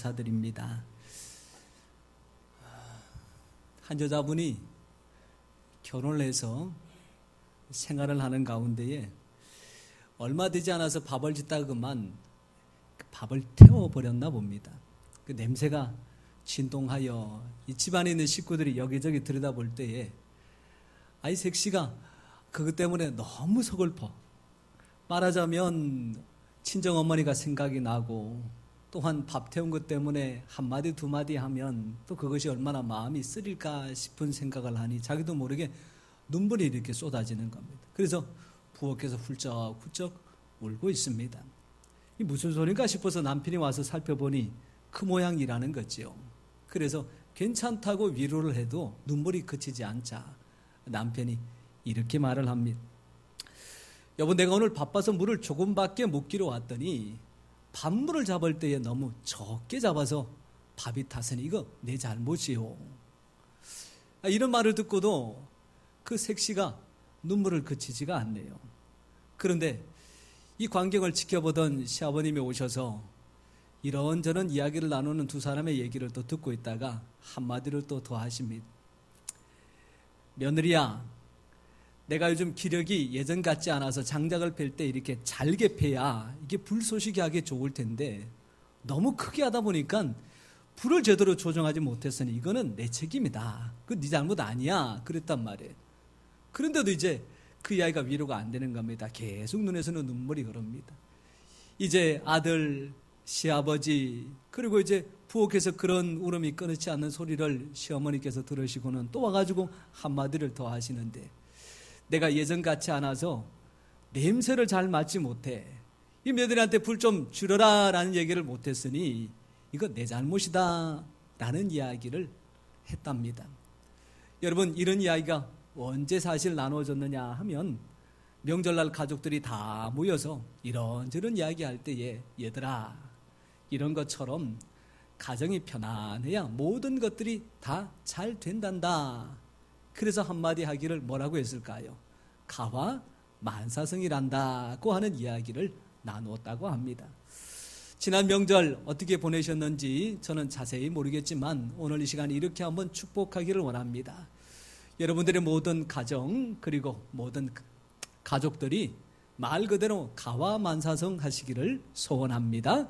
감사드립니다. 한 여자분이 결혼을 해서 생활을 하는 가운데에 얼마 되지 않아서 밥을 짓다가 그만 밥을 태워버렸나 봅니다. 그 냄새가 진동하여 이 집안에 있는 식구들이 여기저기 들여다볼 때에 아이 색시가 그것 때문에 너무 서글퍼. 말하자면 친정어머니가 생각이 나고 또한 밥 태운 것 때문에 한마디 두마디 하면 또 그것이 얼마나 마음이 쓰릴까 싶은 생각을 하니 자기도 모르게 눈물이 이렇게 쏟아지는 겁니다. 그래서 부엌에서 훌쩍훌쩍 울고 있습니다. 이 무슨 소린가 싶어서 남편이 와서 살펴보니 그 모양이라는 거지요. 그래서 괜찮다고 위로를 해도 눈물이 그치지 않자 남편이 이렇게 말을 합니다. 여보, 내가 오늘 바빠서 물을 조금밖에 못 끼러 왔더니 밥물을 잡을 때에 너무 적게 잡아서 밥이 탔으니 이거 내 잘못이요. 이런 말을 듣고도 그 색시가 눈물을 그치지가 않네요. 그런데 이 광경을 지켜보던 시아버님이 오셔서 이런저런 이야기를 나누는 두 사람의 얘기를 또 듣고 있다가 한마디를 또 더 하십니다. 며느리야, 내가 요즘 기력이 예전 같지 않아서 장작을 펼 때 이렇게 잘게 패야 이게 불쏘시게 하기 좋을 텐데 너무 크게 하다 보니까 불을 제대로 조정하지 못했으니 이거는 내 책임이다. 그건 네 잘못 아니야. 그랬단 말이에요. 그런데도 이제 그 이야기가 위로가 안 되는 겁니다. 계속 눈에서는 눈물이 흐릅니다. 이제 아들, 시아버지, 그리고 이제 부엌에서 그런 울음이 끊이지 않는 소리를 시어머니께서 들으시고는 또 와가지고 한마디를 더 하시는데 내가 예전 같지 않아서 냄새를 잘 맡지 못해. 이 며느리한테 불 좀 줄여라 라는 얘기를 못했으니 이거 내 잘못이다 라는 이야기를 했답니다. 여러분, 이런 이야기가 언제 사실 나눠졌느냐 하면 명절날 가족들이 다 모여서 이런저런 이야기할 때에 얘들아, 이런 것처럼 가정이 편안해야 모든 것들이 다 잘 된단다. 그래서 한마디 하기를 뭐라고 했을까요? 가와 만사성이란다고 하는 이야기를 나누었다고 합니다. 지난 명절 어떻게 보내셨는지 저는 자세히 모르겠지만 오늘 이 시간 이렇게 한번 축복하기를 원합니다. 여러분들의 모든 가정 그리고 모든 가족들이 말 그대로 가와 만사성 하시기를 소원합니다.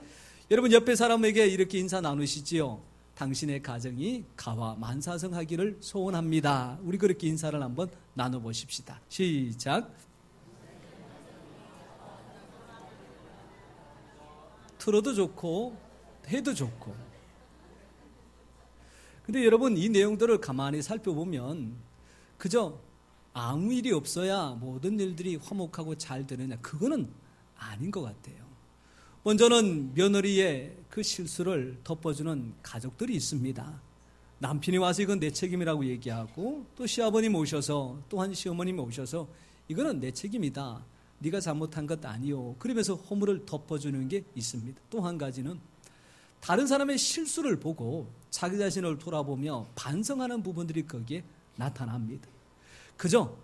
여러분 옆에 사람에게 이렇게 인사 나누시지요. 당신의 가정이 가와 만사성 하기를 소원합니다. 우리 그렇게 인사를 한번 나눠보십시다. 시작. 들어도 좋고 해도 좋고. 근데 여러분 이 내용들을 가만히 살펴보면 그저 아무 일이 없어야 모든 일들이 화목하고 잘 되느냐, 그거는 아닌 것 같아요. 먼저는 며느리의 그 실수를 덮어주는 가족들이 있습니다. 남편이 와서 이건 내 책임이라고 얘기하고 또 시아버님 오셔서 또한 시어머님 오셔서 이거는 내 책임이다. 네가 잘못한 것 아니요. 그러면서 허물을 덮어주는 게 있습니다. 또 한 가지는 다른 사람의 실수를 보고 자기 자신을 돌아보며 반성하는 부분들이 거기에 나타납니다. 그저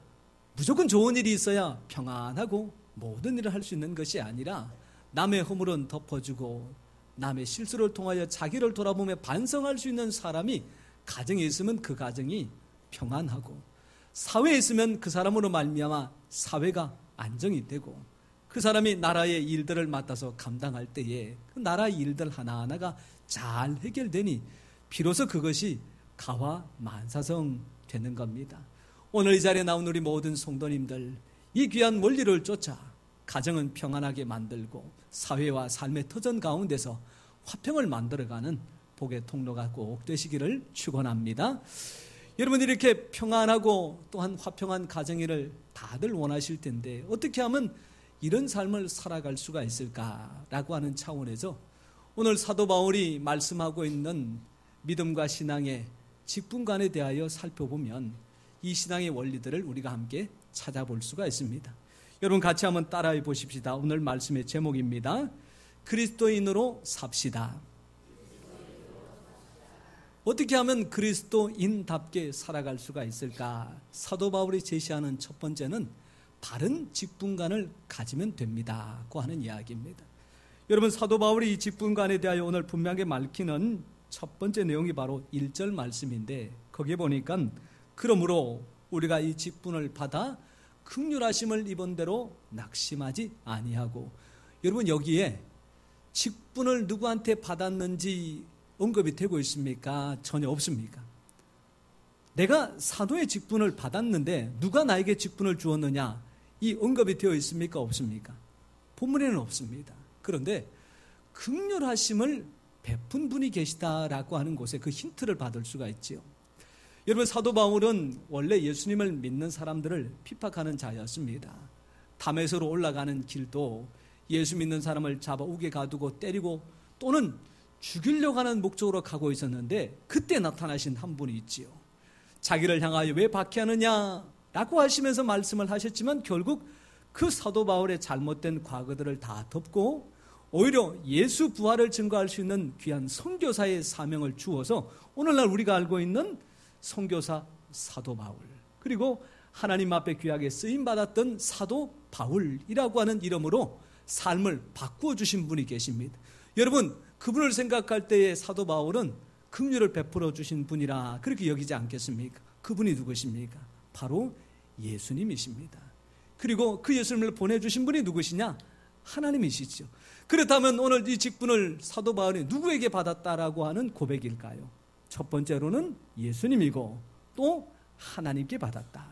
무조건 좋은 일이 있어야 평안하고 모든 일을 할 수 있는 것이 아니라 남의 허물은 덮어주고 남의 실수를 통하여 자기를 돌아보며 반성할 수 있는 사람이 가정에 있으면 그 가정이 평안하고 사회에 있으면 그 사람으로 말미암아 사회가 안정이 되고 그 사람이 나라의 일들을 맡아서 감당할 때에 그 나라의 일들 하나하나가 잘 해결되니 비로소 그것이 가와 만사성 되는 겁니다. 오늘 이 자리에 나온 우리 모든 성도님들, 이 귀한 원리를 쫓아 가정은 평안하게 만들고 사회와 삶의 터전 가운데서 화평을 만들어가는 복의 통로가 꼭 되시기를 축원합니다. 여러분 이렇게 평안하고 또한 화평한 가정일을 다들 원하실 텐데 어떻게 하면 이런 삶을 살아갈 수가 있을까라고 하는 차원에서 오늘 사도 바울이 말씀하고 있는 믿음과 신앙의 직분간에 대하여 살펴보면 이 신앙의 원리들을 우리가 함께 찾아볼 수가 있습니다. 여러분 같이 한번 따라해 보십시다. 오늘 말씀의 제목입니다. 그리스도인으로 삽시다. 어떻게 하면 그리스도인답게 살아갈 수가 있을까? 사도 바울이 제시하는 첫 번째는 바른 직분관을 가지면 됩니다고 하는 이야기입니다. 여러분, 사도 바울이 이 직분관에 대하여 오늘 분명하게 밝히는 첫 번째 내용이 바로 1절 말씀인데, 거기에 보니까 그러므로 우리가 이 직분을 받아 긍휼하심을 입은 대로 낙심하지 아니하고, 여러분 여기에 직분을 누구한테 받았는지 언급이 되고 있습니까? 전혀 없습니까? 내가 사도의 직분을 받았는데 누가 나에게 직분을 주었느냐, 이 언급이 되어 있습니까? 없습니까? 본문에는 없습니다. 그런데 긍휼하심을 베푼 분이 계시다라고 하는 곳에 그 힌트를 받을 수가 있지요. 여러분, 사도 바울은 원래 예수님을 믿는 사람들을 핍박하는 자였습니다. 담에서로 올라가는 길도 예수 믿는 사람을 잡아 욱에 가두고 때리고 또는 죽이려고 하는 목적으로 가고 있었는데, 그때 나타나신 한 분이 있지요. 자기를 향하여 왜 박해하느냐 라고 하시면서 말씀을 하셨지만, 결국 그 사도 바울의 잘못된 과거들을 다 덮고 오히려 예수 부활을 증거할 수 있는 귀한 선교사의 사명을 주어서 오늘날 우리가 알고 있는 선교사 사도 바울, 그리고 하나님 앞에 귀하게 쓰임받았던 사도 바울이라고 하는 이름으로 삶을 바꾸어 주신 분이 계십니다. 여러분, 그분을 생각할 때에 사도 바울은 긍휼을 베풀어 주신 분이라 그렇게 여기지 않겠습니까? 그분이 누구십니까? 바로 예수님이십니다. 그리고 그 예수님을 보내주신 분이 누구시냐? 하나님이시죠. 그렇다면 오늘 이 직분을 사도 바울이 누구에게 받았다라고 하는 고백일까요? 첫 번째로는 예수님이고 또 하나님께 받았다.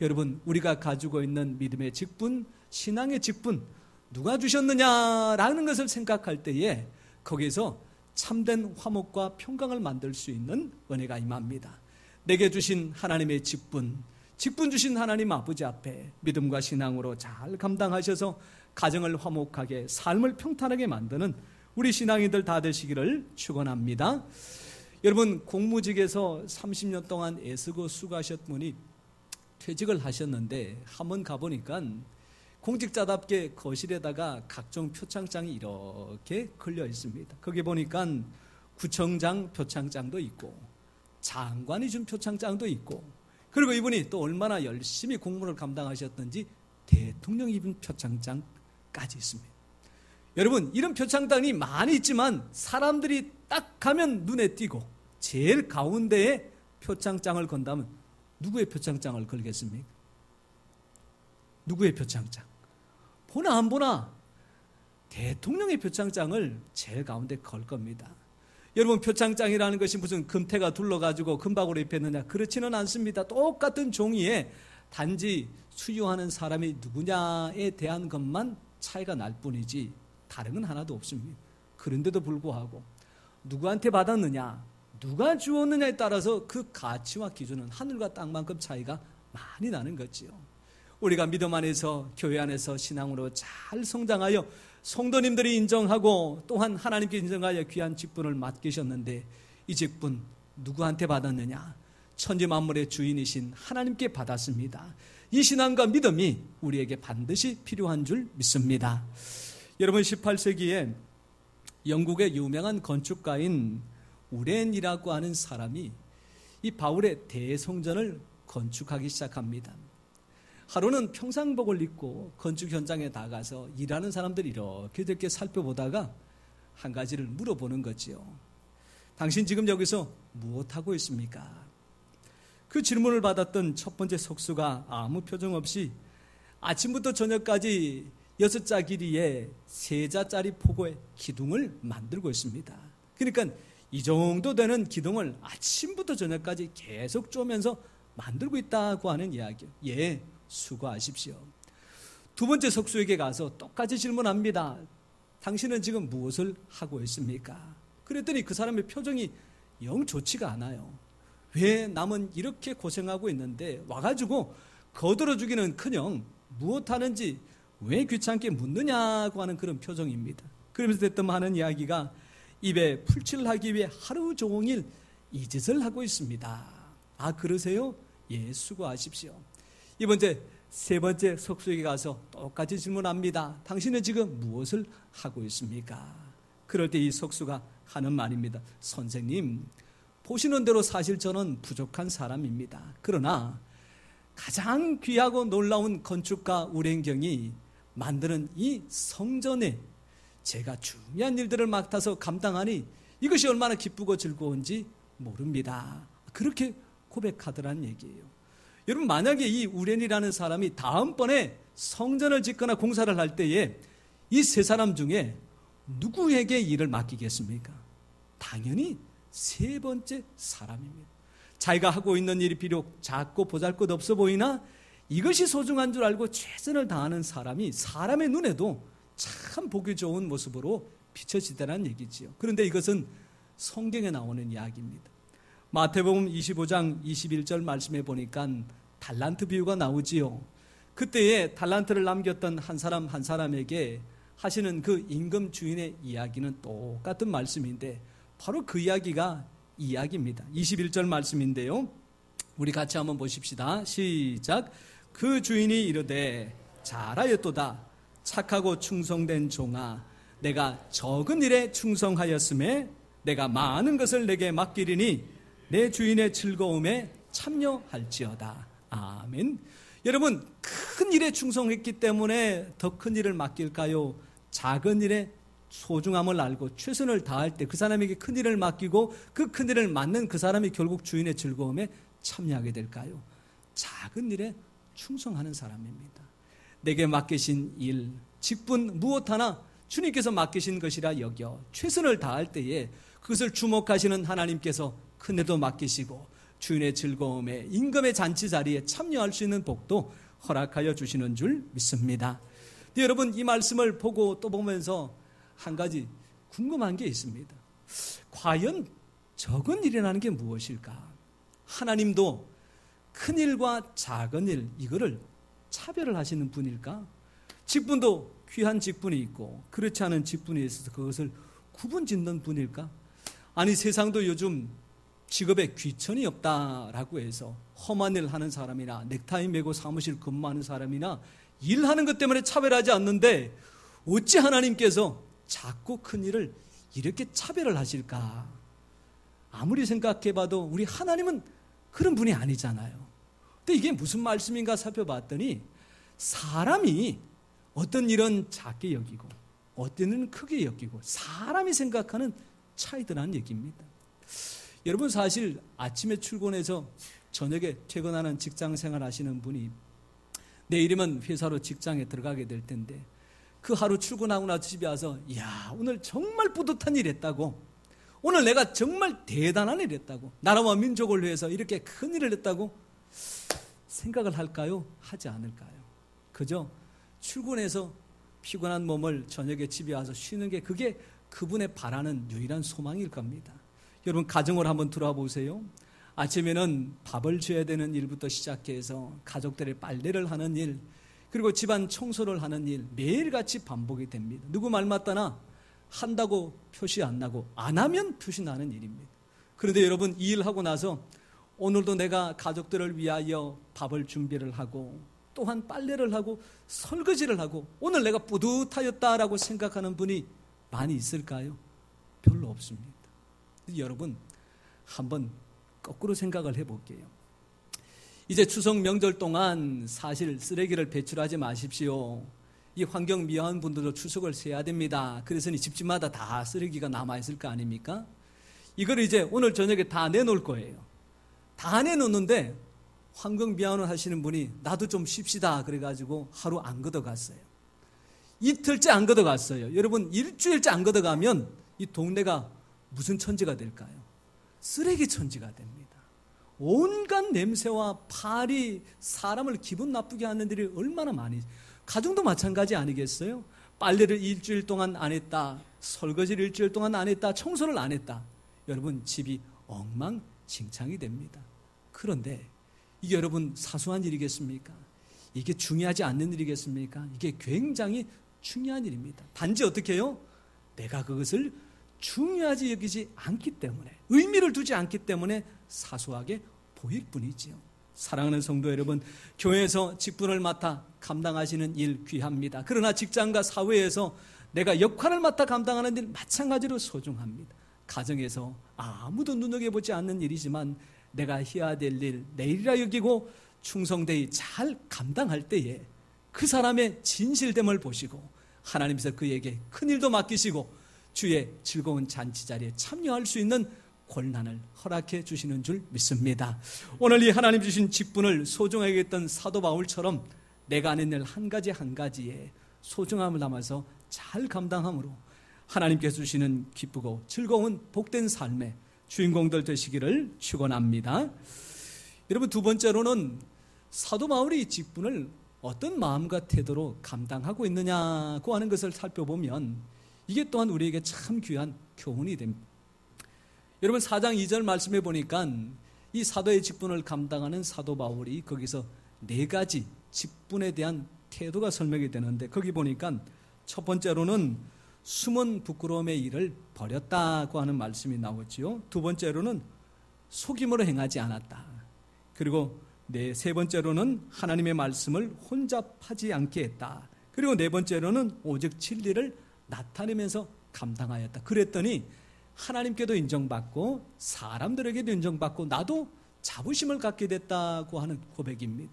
여러분, 우리가 가지고 있는 믿음의 직분, 신앙의 직분, 누가 주셨느냐라는 것을 생각할 때에 거기에서 참된 화목과 평강을 만들 수 있는 은혜가 임합니다. 내게 주신 하나님의 직분 주신 하나님 아버지 앞에 믿음과 신앙으로 잘 감당하셔서 가정을 화목하게, 삶을 평탄하게 만드는 우리 신앙인들 다 되시기를 축원합니다. 여러분, 공무직에서 30년 동안 애쓰고 수고하셨던 분이 퇴직을 하셨는데 한번 가보니까 공직자답게 거실에다가 각종 표창장이 이렇게 걸려 있습니다. 거기 보니까 구청장 표창장도 있고 장관이 준 표창장도 있고, 그리고 이분이 또 얼마나 열심히 공무를 감당하셨던지 대통령이 입은 표창장까지 있습니다. 여러분, 이런 표창장이 많이 있지만 사람들이 딱 가면 눈에 띄고 제일 가운데에 표창장을 건다면 누구의 표창장을 걸겠습니까? 누구의 표창장? 보나 안 보나 대통령의 표창장을 제일 가운데 걸 겁니다. 여러분, 표창장이라는 것이 무슨 금태가 둘러가지고 금박으로 입혔느냐, 그렇지는 않습니다. 똑같은 종이에 단지 수여하는 사람이 누구냐에 대한 것만 차이가 날 뿐이지 다른 건 하나도 없습니다. 그런데도 불구하고 누구한테 받았느냐, 누가 주었느냐에 따라서 그 가치와 기준은 하늘과 땅만큼 차이가 많이 나는 거지요. 우리가 믿음 안에서, 교회 안에서 신앙으로 잘 성장하여 성도님들이 인정하고 또한 하나님께 인정하여 귀한 직분을 맡기셨는데, 이 직분 누구한테 받았느냐? 천지 만물의 주인이신 하나님께 받았습니다. 이 신앙과 믿음이 우리에게 반드시 필요한 줄 믿습니다. 여러분, 18세기에 영국의 유명한 건축가인 우렌이라고 하는 사람이 이 바울의 대성전을 건축하기 시작합니다. 하루는 평상복을 입고 건축 현장에 나가서 일하는 사람들이 이렇게 살펴보다가 한 가지를 물어보는 거지요. 당신 지금 여기서 무엇하고 있습니까? 그 질문을 받았던 첫 번째 석수가 아무 표정 없이 아침부터 저녁까지 6자 길이의 3자짜리 폭의 기둥을 만들고 있습니다. 그러니까 이 정도 되는 기둥을 아침부터 저녁까지 계속 쪼면서 만들고 있다고 하는 이야기예요. 예, 수고하십시오. 두 번째 석수에게 가서 똑같이 질문합니다. 당신은 지금 무엇을 하고 있습니까? 그랬더니 그 사람의 표정이 영 좋지가 않아요. 왜 남은 이렇게 고생하고 있는데 와가지고 거들어주기는커녕 무엇하는지 왜 귀찮게 묻느냐고 하는 그런 표정입니다. 그러면서 됐던 하는 이야기가 입에 풀칠을 하기 위해 하루 종일 이 짓을 하고 있습니다. 아, 그러세요? 예, 수고하십시오. 세 번째 석수에게 가서 똑같이 질문합니다. 당신은 지금 무엇을 하고 있습니까? 그럴 때 이 석수가 하는 말입니다. 선생님, 보시는 대로 사실 저는 부족한 사람입니다. 그러나 가장 귀하고 놀라운 건축가 우렌경이 만드는 이 성전에 제가 중요한 일들을 맡아서 감당하니 이것이 얼마나 기쁘고 즐거운지 모릅니다. 그렇게 고백하더란 얘기예요. 여러분, 만약에 이 우렌이라는 사람이 다음번에 성전을 짓거나 공사를 할 때에 이 세 사람 중에 누구에게 일을 맡기겠습니까? 당연히 세 번째 사람입니다. 자기가 하고 있는 일이 비록 작고 보잘것없어 보이나 이것이 소중한 줄 알고 최선을 다하는 사람이 사람의 눈에도 참 보기 좋은 모습으로 비춰지다는 얘기지요. 그런데 이것은 성경에 나오는 이야기입니다. 마태복음 25장 21절 말씀에 보니까 달란트 비유가 나오지요. 그때에 달란트를 남겼던 한 사람 한 사람에게 하시는 그 임금 주인의 이야기는 똑같은 말씀인데 바로 그 이야기가 이 이야기입니다. 21절 말씀인데요. 우리 같이 한번 보십시다. 시작. 그 주인이 이르되 잘하였도다. 착하고 충성된 종아, 내가 적은 일에 충성하였음에 내가 많은 것을 내게 맡기리니 내 주인의 즐거움에 참여할지어다. 아멘. 여러분, 큰 일에 충성했기 때문에 더 큰 일을 맡길까요? 작은 일에 소중함을 알고 최선을 다할 때 그 사람에게 큰 일을 맡기고 그 큰 일을 맡는 그 사람이 결국 주인의 즐거움에 참여하게 될까요? 작은 일에 충성하는 사람입니다. 내게 맡기신 일, 직분 무엇 하나 주님께서 맡기신 것이라 여겨 최선을 다할 때에 그것을 주목하시는 하나님께서 큰 일도 맡기시고 주인의 즐거움에 임금의 잔치 자리에 참여할 수 있는 복도 허락하여 주시는 줄 믿습니다. 근데 여러분, 이 말씀을 보고 또 보면서 한 가지 궁금한 게 있습니다. 과연 적은 일이라는 게 무엇일까? 하나님도 큰 일과 작은 일, 이거를 차별을 하시는 분일까? 직분도 귀한 직분이 있고 그렇지 않은 직분이 있어서 그것을 구분짓는 분일까? 아니, 세상도 요즘 직업에 귀천이 없다라고 해서 험한 일 하는 사람이나 넥타이 메고 사무실 근무하는 사람이나 일하는 것 때문에 차별하지 않는데 어찌 하나님께서 작고 큰 일을 이렇게 차별을 하실까? 아무리 생각해봐도 우리 하나님은 그런 분이 아니잖아요. 근데 이게 무슨 말씀인가 살펴봤더니 사람이 어떤 일은 작게 여기고 어떤 일은 크게 여기고 사람이 생각하는 차이더라는 얘기입니다. 여러분, 사실 아침에 출근해서 저녁에 퇴근하는 직장 생활 하시는 분이 내일이면 회사로 직장에 들어가게 될 텐데 그 하루 출근하고 나서 집에 와서 이야, 오늘 정말 뿌듯한 일 했다고, 오늘 내가 정말 대단한 일 했다고, 나라와 민족을 위해서 이렇게 큰 일을 했다고 생각을 할까요? 하지 않을까요? 그저 출근해서 피곤한 몸을 저녁에 집에 와서 쉬는 게 그게 그분의 바라는 유일한 소망일 겁니다. 여러분, 가정을 한번 들어와 보세요. 아침에는 밥을 줘야 되는 일부터 시작해서 가족들의 빨래를 하는 일, 그리고 집안 청소를 하는 일, 매일같이 반복이 됩니다. 누구 말 맞다나 한다고 표시 안 나고 안 하면 표시 나는 일입니다. 그런데 여러분, 이 일하고 나서 오늘도 내가 가족들을 위하여 밥을 준비를 하고 또한 빨래를 하고 설거지를 하고 오늘 내가 뿌듯하였다라고 생각하는 분이 많이 있을까요? 별로 없습니다. 여러분, 한번 거꾸로 생각을 해볼게요. 이제 추석 명절 동안 사실 쓰레기를 배출하지 마십시오. 이 환경 미화한 분들도 추석을 세야 됩니다. 그래서 집집마다 다 쓰레기가 남아있을 거 아닙니까? 이걸 이제 오늘 저녁에 다 내놓을 거예요. 다 내놓는데 환경 미화원을 하시는 분이 나도 좀 쉽시다 그래가지고 하루 안 걷어갔어요. 이틀째 안 걷어갔어요. 여러분, 일주일째 안 걷어가면 이 동네가 무슨 천지가 될까요? 쓰레기 천지가 됩니다. 온갖 냄새와 파리, 사람을 기분 나쁘게 하는 일이 얼마나 많이, 가정도 마찬가지 아니겠어요? 빨래를 일주일 동안 안 했다, 설거지를 일주일 동안 안 했다, 청소를 안 했다, 여러분 집이 엉망진창이 됩니다. 그런데 이게 여러분 사소한 일이겠습니까? 이게 중요하지 않는 일이겠습니까? 이게 굉장히 중요한 일입니다. 단지 어떻게 해요? 내가 그것을 중요하지 여기지 않기 때문에, 의미를 두지 않기 때문에 사소하게 보일 뿐이지요. 사랑하는 성도 여러분, 교회에서 직분을 맡아 감당하시는 일 귀합니다. 그러나 직장과 사회에서 내가 역할을 맡아 감당하는 일 마찬가지로 소중합니다. 가정에서 아무도 눈여겨보지 않는 일이지만 내가 해야 될 일, 내 일이라 여기고 충성되이 잘 감당할 때에 그 사람의 진실됨을 보시고 하나님께서 그에게 큰일도 맡기시고 주의 즐거운 잔치 자리에 참여할 수 있는 권한을 허락해 주시는 줄 믿습니다. 오늘 이 하나님 주신 직분을 소중하게 했던 사도 바울처럼 내가 하는 일 한 가지 한 가지에 소중함을 담아서 잘 감당함으로 하나님께서 주시는 기쁘고 즐거운 복된 삶의 주인공들 되시기를 축원합니다. 여러분, 두 번째로는 사도 바울이 이 직분을 어떤 마음과 태도로 감당하고 있느냐고 하는 것을 살펴보면 이게 또한 우리에게 참 귀한 교훈이 됩니다. 여러분, 4장 2절 말씀해 보니까 이 사도의 직분을 감당하는 사도 바울이 거기서 네 가지 직분에 대한 태도가 설명이 되는데, 거기 보니까 첫 번째로는 숨은 부끄러움의 일을 버렸다고 하는 말씀이 나오지요. 두 번째로는 속임으로 행하지 않았다. 그리고 세 번째로는 하나님의 말씀을 혼잡하지 않게 했다. 그리고 네 번째로는 오직 진리를 나타내면서 감당하였다. 그랬더니 하나님께도 인정받고 사람들에게도 인정받고 나도 자부심을 갖게 됐다고 하는 고백입니다.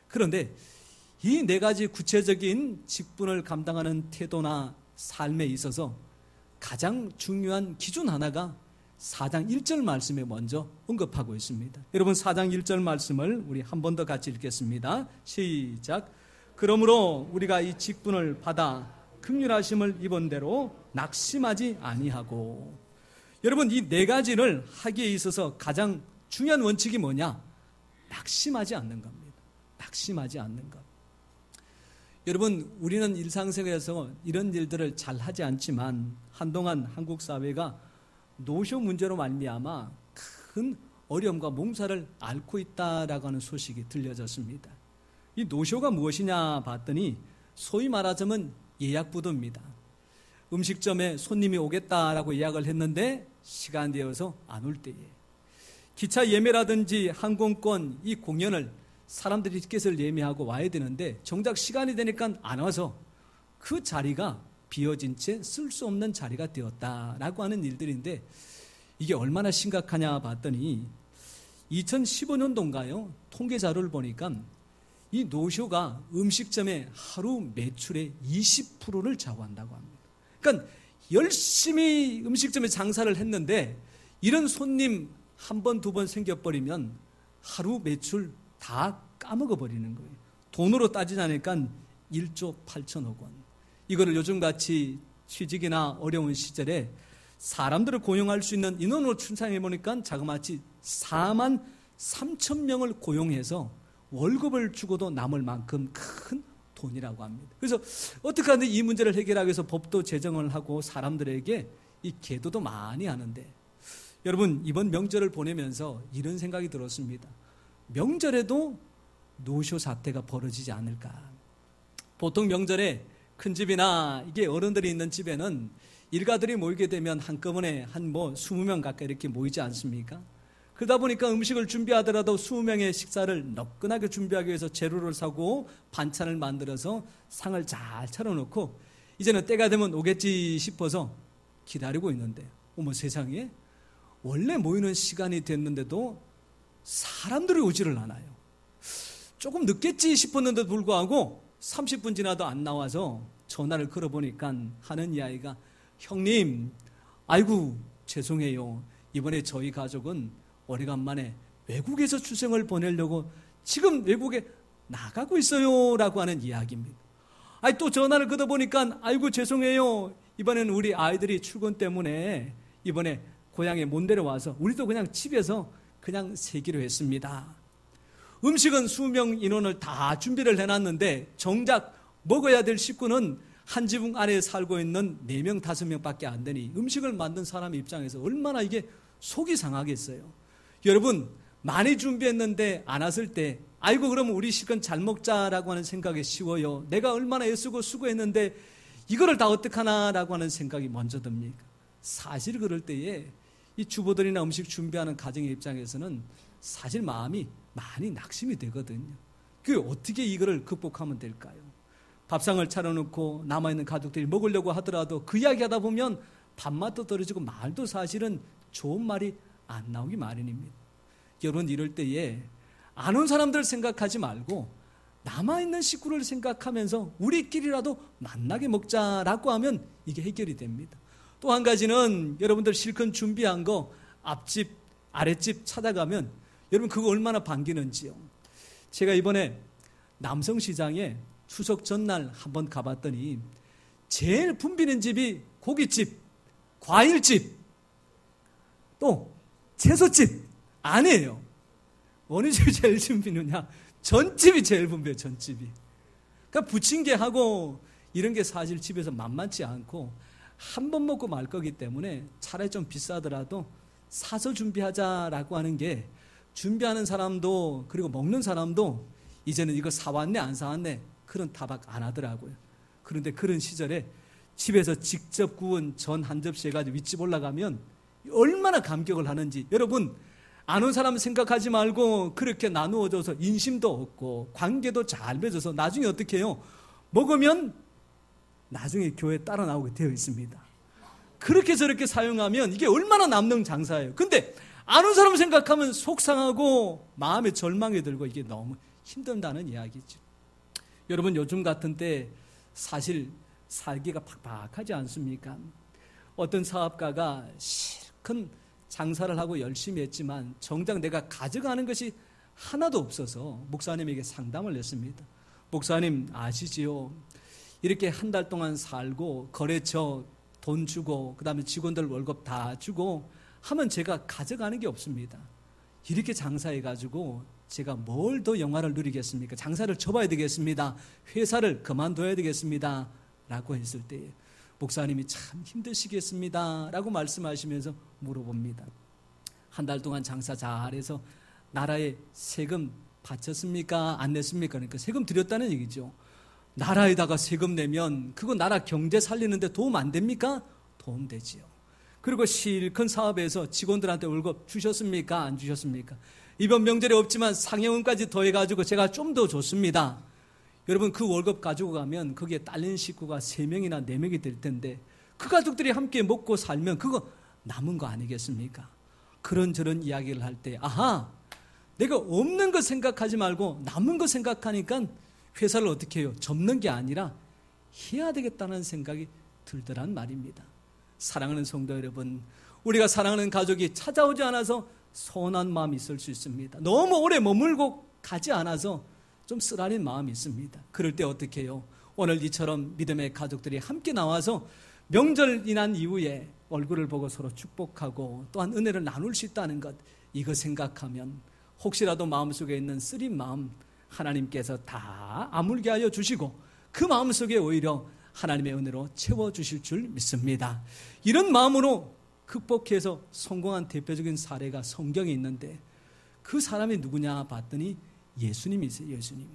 그런데 이 네 가지 구체적인 직분을 감당하는 태도나 삶에 있어서 가장 중요한 기준 하나가 4장 1절 말씀에 먼저 언급하고 있습니다. 여러분, 4장 1절 말씀을 우리 한 번 더 같이 읽겠습니다. 시작. 그러므로 우리가 이 직분을 받아 긍휼하심을 입은 대로 낙심하지 아니하고. 여러분, 이 네 가지를 하기에 있어서 가장 중요한 원칙이 뭐냐? 낙심하지 않는 겁니다. 낙심하지 않는 것. 여러분, 우리는 일상생활에서 이런 일들을 잘 하지 않지만 한동안 한국 사회가 노쇼 문제로 말미암아 큰 어려움과 몽사를 앓고 있다라고 하는 소식이 들려졌습니다. 이 노쇼가 무엇이냐 봤더니 소위 말하자면 예약부도입니다. 음식점에 손님이 오겠다라고 예약을 했는데 시간 되어서 안 올 때에, 기차 예매라든지 항공권 이 공연을 사람들이 티켓을 예매하고 와야 되는데 정작 시간이 되니까 안 와서 그 자리가 비어진 채 쓸 수 없는 자리가 되었다라고 하는 일들인데, 이게 얼마나 심각하냐 봤더니 2015년도인가요? 통계 자료를 보니까 이 노쇼가 음식점의 하루 매출의 20%를 좌우한다고 합니다. 그러니까 열심히 음식점에 장사를 했는데 이런 손님 한 번, 두 번 생겨버리면 하루 매출 다 까먹어버리는 거예요. 돈으로 따지자니까 1조 8천억 원. 이거를 요즘같이 취직이나 어려운 시절에 사람들을 고용할 수 있는 인원으로 추산해 보니까 자그마치 4만 3천 명을 고용해서 월급을 주고도 남을 만큼 큰 돈이라고 합니다. 그래서 어떻게 하는데 이 문제를 해결하기 위해서 법도 제정을 하고 사람들에게 이 계도도 많이 하는데, 여러분, 이번 명절을 보내면서 이런 생각이 들었습니다. 명절에도 노쇼 사태가 벌어지지 않을까. 보통 명절에 큰 집이나 이게 어른들이 있는 집에는 일가들이 모이게 되면 한꺼번에 한 20명 가까이 이렇게 모이지 않습니까? 그러다 보니까 음식을 준비하더라도 20명의 식사를 너끈하게 준비하기 위해서 재료를 사고 반찬을 만들어서 상을 잘 차려놓고 이제는 때가 되면 오겠지 싶어서 기다리고 있는데, 어머 세상에, 원래 모이는 시간이 됐는데도 사람들이 오지를 않아요. 조금 늦겠지 싶었는데도 불구하고 30분 지나도 안 나와서 전화를 걸어보니까 하는 이야기가, 형님, 아이고 죄송해요. 이번에 저희 가족은 오래간만에 외국에서 추석을 보내려고 지금 외국에 나가고 있어요 라고 하는 이야기입니다. 또 전화를 걸어보니까 아이고 죄송해요. 이번에는 우리 아이들이 출근 때문에 이번에 고향에 못 내려와서 우리도 그냥 집에서 그냥 새기로 했습니다. 음식은 수명 인원을 다 준비를 해놨는데 정작 먹어야 될 식구는 한 지붕 아래에 살고 있는 4명, 5명밖에 안 되니 음식을 만든 사람 입장에서 얼마나 이게 속이 상하겠어요. 여러분, 많이 준비했는데 안 왔을 때 아이고 그러면 우리 식은 잘 먹자라고 하는 생각이 쉬워요. 내가 얼마나 애쓰고 수고했는데 이거를 다 어떡하나라고 하는 생각이 먼저 듭니까? 사실 그럴 때에 이 주부들이나 음식 준비하는 가정의 입장에서는 사실 마음이 많이 낙심이 되거든요. 그 어떻게 이거를 극복하면 될까요? 밥상을 차려놓고 남아있는 가족들이 먹으려고 하더라도 그 이야기 하다 보면 밥맛도 떨어지고 말도 사실은 좋은 말이 안 나오기 마련입니다. 여러분, 이럴 때에 안 온 사람들 생각하지 말고 남아있는 식구를 생각하면서 우리끼리라도 만나게 먹자라고 하면 이게 해결이 됩니다. 또 한 가지는 여러분들 실컷 준비한 거 앞집, 아랫집 찾아가면 여러분 그거 얼마나 반기는지요. 제가 이번에 남성시장에 추석 전날 한번 가봤더니 제일 붐비는 집이 고깃집, 과일집, 또 채소집 아니에요. 어느 집이 제일 붐비느냐? 전집이 제일 붐벼요. 전집이. 그러니까 부침개하고 이런 게 사실 집에서 만만치 않고 한 번 먹고 말 거기 때문에 차라리 좀 비싸더라도 사서 준비하자라고 하는 게 준비하는 사람도 그리고 먹는 사람도 이제는 이거 사왔네 안 사왔네 그런 타박 안 하더라고요. 그런데 그런 시절에 집에서 직접 구운 전 한 접시 해가지고 윗집 올라가면 얼마나 감격을 하는지 여러분 아는 사람 생각하지 말고 그렇게 나누어줘서 인심도 얻고 관계도 잘 맺어서 나중에 어떻게 해요? 먹으면 나중에 교회에 따라 나오게 되어 있습니다. 그렇게 저렇게 사용하면 이게 얼마나 남는 장사예요. 근데 아는 사람 생각하면 속상하고 마음에 절망이 들고 이게 너무 힘든다는 이야기죠. 여러분 요즘 같은 때 사실 살기가 팍팍하지 않습니까? 어떤 사업가가 실컷 장사를 하고 열심히 했지만 정작 내가 가져가는 것이 하나도 없어서 목사님에게 상담을 했습니다. 목사님 아시지요? 이렇게 한 달 동안 살고 거래처 돈 주고 그 다음에 직원들 월급 다 주고 하면 제가 가져가는 게 없습니다. 이렇게 장사해가지고 제가 뭘 더 영화를 누리겠습니까? 장사를 접어야 되겠습니다. 회사를 그만둬야 되겠습니다. 라고 했을 때 목사님이 참 힘드시겠습니다. 라고 말씀하시면서 물어봅니다. 한 달 동안 장사 잘해서 나라에 세금 바쳤습니까? 안 냈습니까? 그러니까 세금 드렸다는 얘기죠. 나라에다가 세금 내면 그거 나라 경제 살리는데 도움 안 됩니까? 도움 되지요. 그리고 실컷 사업에서 직원들한테 월급 주셨습니까? 안 주셨습니까? 이번 명절에 없지만 상여금까지 더해가지고 제가 좀 더 줬습니다. 여러분 그 월급 가지고 가면 거기에 딸린 식구가 3명이나 4명이 될 텐데 그 가족들이 함께 먹고 살면 그거 남은 거 아니겠습니까? 그런저런 이야기를 할 때 아하 내가 없는 거 생각하지 말고 남은 거 생각하니까 회사를 어떻게 해요? 접는 게 아니라 해야 되겠다는 생각이 들더란 말입니다. 사랑하는 성도 여러분, 우리가 사랑하는 가족이 찾아오지 않아서 서운한 마음이 있을 수 있습니다. 너무 오래 머물고 가지 않아서 좀 쓰라린 마음이 있습니다. 그럴 때 어떻게 해요? 오늘 이처럼 믿음의 가족들이 함께 나와서 명절 지난 이후에 얼굴을 보고 서로 축복하고 또한 은혜를 나눌 수 있다는 것, 이거 생각하면 혹시라도 마음속에 있는 쓰린 마음 하나님께서 다 아물게 하여 주시고 그 마음속에 오히려 하나님의 은혜로 채워주실 줄 믿습니다. 이런 마음으로 극복해서 성공한 대표적인 사례가 성경에 있는데 그 사람이 누구냐 봤더니 예수님이세요. 예수님.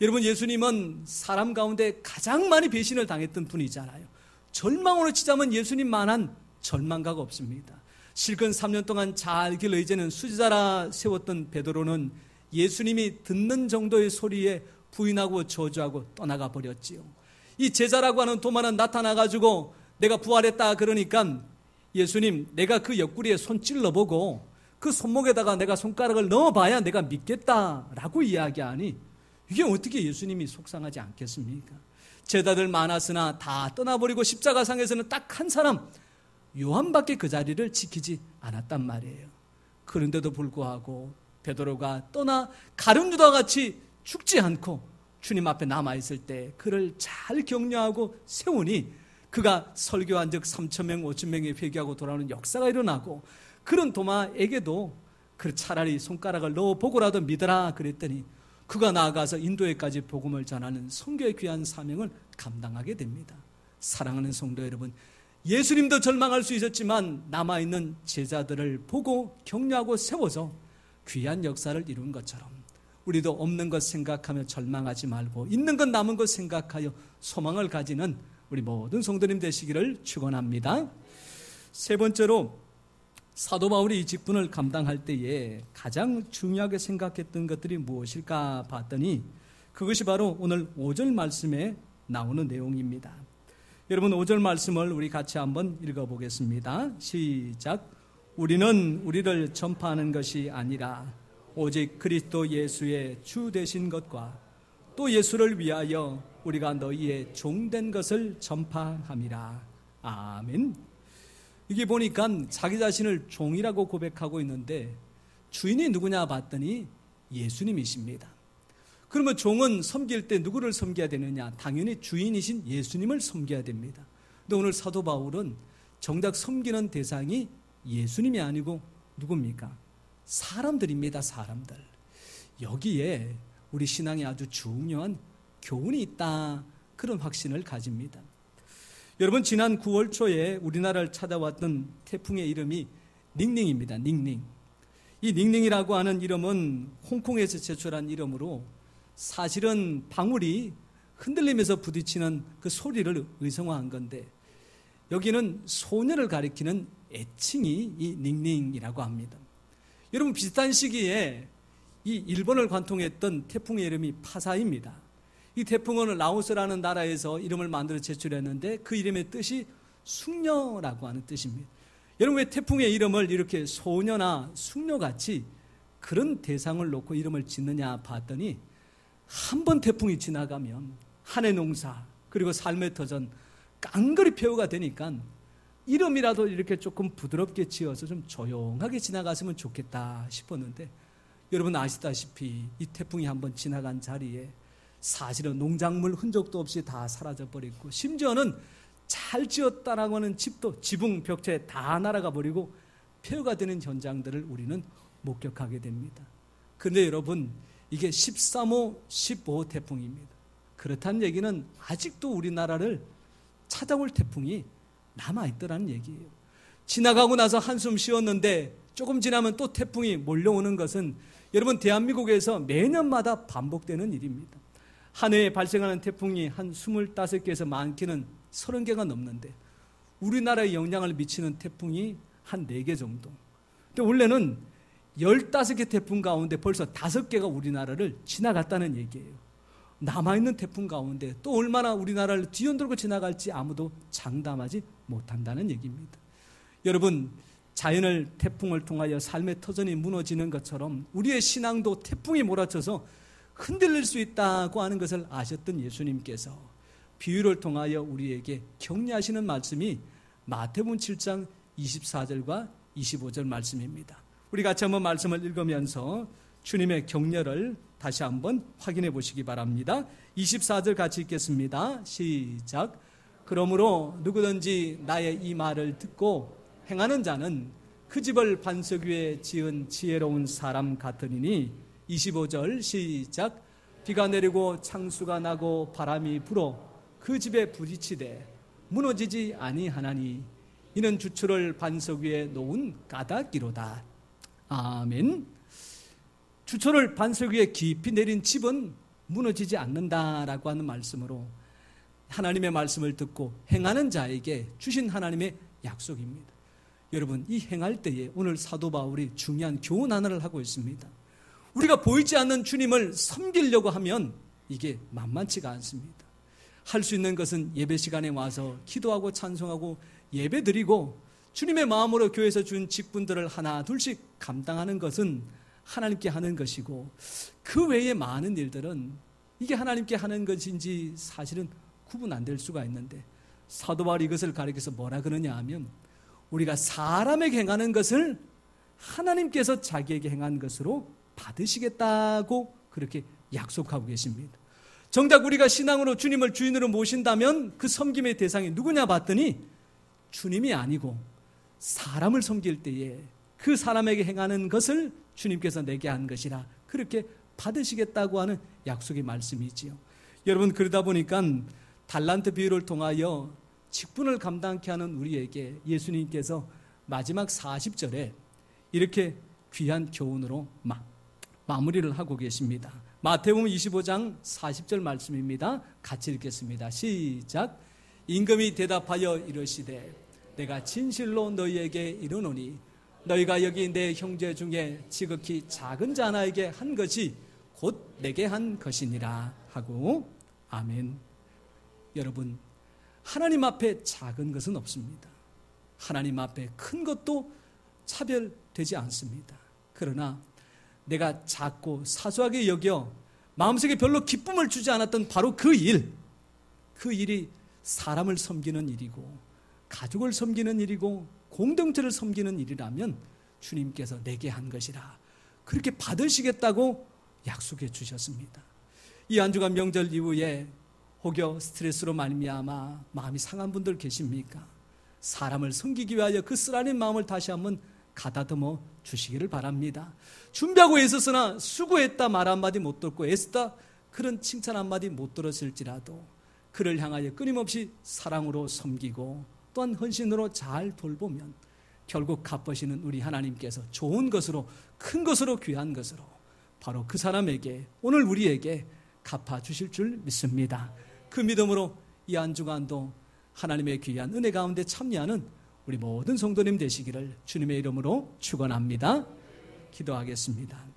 여러분 예수님은 사람 가운데 가장 많이 배신을 당했던 분이잖아요. 절망으로 치자면 예수님만한 절망가가 없습니다. 실컷 3년 동안 잘 길러 이제는 수지자라 세웠던 베드로는 예수님이 듣는 정도의 소리에 부인하고 저주하고 떠나가 버렸지요. 이 제자라고 하는 도마는 나타나가지고 내가 부활했다 그러니까 예수님 내가 그 옆구리에 손 찔러보고 그 손목에다가 내가 손가락을 넣어봐야 내가 믿겠다라고 이야기하니 이게 어떻게 예수님이 속상하지 않겠습니까? 제자들 많았으나 다 떠나버리고 십자가상에서는 딱 한 사람 요한밖에 그 자리를 지키지 않았단 말이에요. 그런데도 불구하고 베드로가 떠나 가룟유다와 같이 죽지 않고 주님 앞에 남아있을 때 그를 잘 격려하고 세우니 그가 설교한 적 3,000명 5,000명이 회개하고 돌아오는 역사가 일어나고 그런 도마에게도 그 차라리 손가락을 넣어보고라도 믿어라 그랬더니 그가 나아가서 인도에까지 복음을 전하는 선교의 귀한 사명을 감당하게 됩니다. 사랑하는 성도 여러분, 예수님도 절망할 수 있었지만 남아있는 제자들을 보고 격려하고 세워서 귀한 역사를 이룬 것처럼 우리도 없는 것 생각하며 절망하지 말고 있는 것 남은 것 생각하여 소망을 가지는 우리 모든 성도님 되시기를 축원합니다. 세 번째로 사도 바울이 이 직분을 감당할 때에 가장 중요하게 생각했던 것들이 무엇일까 봤더니 그것이 바로 오늘 5절 말씀에 나오는 내용입니다. 여러분 5절 말씀을 우리 같이 한번 읽어보겠습니다. 시작. 우리는 우리를 전파하는 것이 아니라 오직 그리스도 예수의 주 되신 것과 또 예수를 위하여 우리가 너희의 종된 것을 전파함이라. 아멘. 이게 보니까 자기 자신을 종이라고 고백하고 있는데 주인이 누구냐 봤더니 예수님이십니다. 그러면 종은 섬길 때 누구를 섬겨야 되느냐? 당연히 주인이신 예수님을 섬겨야 됩니다. 근데 오늘 사도 바울은 정작 섬기는 대상이 예수님이 아니고 누굽니까? 사람들입니다. 사람들. 여기에 우리 신앙에 아주 중요한 교훈이 있다, 그런 확신을 가집니다. 여러분, 지난 9월 초에 우리나라를 찾아왔던 태풍의 이름이 닝닝입니다. 닝닝. 이 닝닝이라고 하는 이름은 홍콩에서 제출한 이름으로 사실은 방울이 흔들리면서 부딪히는 그 소리를 의성화한 건데, 여기는 소년을 가리키는 애칭이 이 닝닝이라고 합니다. 여러분, 비슷한 시기에 이 일본을 관통했던 태풍의 이름이 파사입니다. 이 태풍은 라오스라는 나라에서 이름을 만들어 제출했는데 그 이름의 뜻이 숙녀라고 하는 뜻입니다. 여러분, 왜 태풍의 이름을 이렇게 소녀나 숙녀같이 그런 대상을 놓고 이름을 짓느냐 봤더니, 한 번 태풍이 지나가면 한 해 농사 그리고 삶의 터전 깡그리 폐허가 되니까 이름이라도 이렇게 조금 부드럽게 지어서 좀 조용하게 지나갔으면 좋겠다 싶었는데, 여러분 아시다시피 이 태풍이 한번 지나간 자리에 사실은 농작물 흔적도 없이 다 사라져버리고, 심지어는 잘 지었다라고 하는 집도 지붕 벽체 다 날아가 버리고 폐허가 되는 현장들을 우리는 목격하게 됩니다. 그런데 여러분, 이게 13호, 15호 태풍입니다. 그렇다는 얘기는 아직도 우리나라를 찾아올 태풍이 남아있더라는 얘기예요. 지나가고 나서 한숨 쉬었는데 조금 지나면 또 태풍이 몰려오는 것은 여러분, 대한민국에서 매년마다 반복되는 일입니다. 한 해에 발생하는 태풍이 한 25개에서 많게는 30개가 넘는데 우리나라에 영향을 미치는 태풍이 한 4개 정도. 근데 원래는 15개 태풍 가운데 벌써 5개가 우리나라를 지나갔다는 얘기예요. 남아있는 태풍 가운데 또 얼마나 우리나라를 뒤흔들고 지나갈지 아무도 장담하지 못한다는 얘기입니다. 여러분, 자연을 태풍을 통하여 삶의 터전이 무너지는 것처럼 우리의 신앙도 태풍이 몰아쳐서 흔들릴 수 있다고 하는 것을 아셨던 예수님께서 비유를 통하여 우리에게 격려하시는 말씀이 마태복음 7장 24절과 25절 말씀입니다. 우리 같이 한번 말씀을 읽으면서 주님의 격려를 다시 한번 확인해 보시기 바랍니다. 24절 같이 읽겠습니다. 시작. 그러므로 누구든지 나의 이 말을 듣고 행하는 자는 그 집을 반석 위에 지은 지혜로운 사람 같으니. 25절 시작. 비가 내리고 창수가 나고 바람이 불어 그 집에 부딪히되 무너지지 아니하나니 이는 주초를 반석 위에 놓은 까닭이로다. 아멘. 주초를 반석 위에 깊이 내린 집은 무너지지 않는다라고 하는 말씀으로 하나님의 말씀을 듣고 행하는 자에게 주신 하나님의 약속입니다. 여러분, 이 행할 때에 오늘 사도 바울이 중요한 교훈 하나를 하고 있습니다. 우리가 보이지 않는 주님을 섬기려고 하면 이게 만만치가 않습니다. 할 수 있는 것은 예배 시간에 와서 기도하고 찬송하고 예배드리고 주님의 마음으로 교회에서 준 직분들을 하나 둘씩 감당하는 것은 하나님께 하는 것이고, 그 외에 많은 일들은 이게 하나님께 하는 것인지 사실은 구분 안 될 수가 있는데, 사도 바울이 이것을 가리켜서 뭐라 그러냐 하면 우리가 사람에게 행하는 것을 하나님께서 자기에게 행한 것으로 받으시겠다고 그렇게 약속하고 계십니다. 정작 우리가 신앙으로 주님을 주인으로 모신다면 그 섬김의 대상이 누구냐 봤더니 주님이 아니고 사람을 섬길 때에 그 사람에게 행하는 것을 주님께서 내게 한 것이라 그렇게 받으시겠다고 하는 약속의 말씀이지요. 여러분, 그러다 보니까 달란트 비유를 통하여 직분을 감당케 하는 우리에게 예수님께서 마지막 40절에 이렇게 귀한 교훈으로 마무리를 하고 계십니다. 마태복음 25장 40절 말씀입니다. 같이 읽겠습니다. 시작. 임금이 대답하여 이르시되 내가 진실로 너희에게 이르노니 너희가 여기 내 형제 중에 지극히 작은 자 하나에게 한 것이 곧 내게 한 것이니라 하고. 아멘. 여러분, 하나님 앞에 작은 것은 없습니다. 하나님 앞에 큰 것도 차별되지 않습니다. 그러나 내가 작고 사소하게 여겨 마음속에 별로 기쁨을 주지 않았던 바로 그 일이 사람을 섬기는 일이고 가족을 섬기는 일이고 공동체를 섬기는 일이라면 주님께서 내게 한 것이라 그렇게 받으시겠다고 약속해 주셨습니다. 이 한 주간 명절 이후에 혹여 스트레스로 말미암아 마음이 상한 분들 계십니까? 사람을 섬기기 위하여 그 쓰라린 마음을 다시 한번 가다듬어 주시기를 바랍니다. 준비하고 애썼으나 수고했다 말 한마디 못 듣고 애쓰다 그런 칭찬 한마디 못 들었을지라도 그를 향하여 끊임없이 사랑으로 섬기고 또한 헌신으로 잘 돌보면 결국 갚으시는 우리 하나님께서 좋은 것으로 큰 것으로 귀한 것으로 바로 그 사람에게 오늘 우리에게 갚아주실 줄 믿습니다. 그 믿음으로 이 한 주간도 하나님의 귀한 은혜 가운데 참여하는 우리 모든 성도님 되시기를 주님의 이름으로 축원합니다. 기도하겠습니다.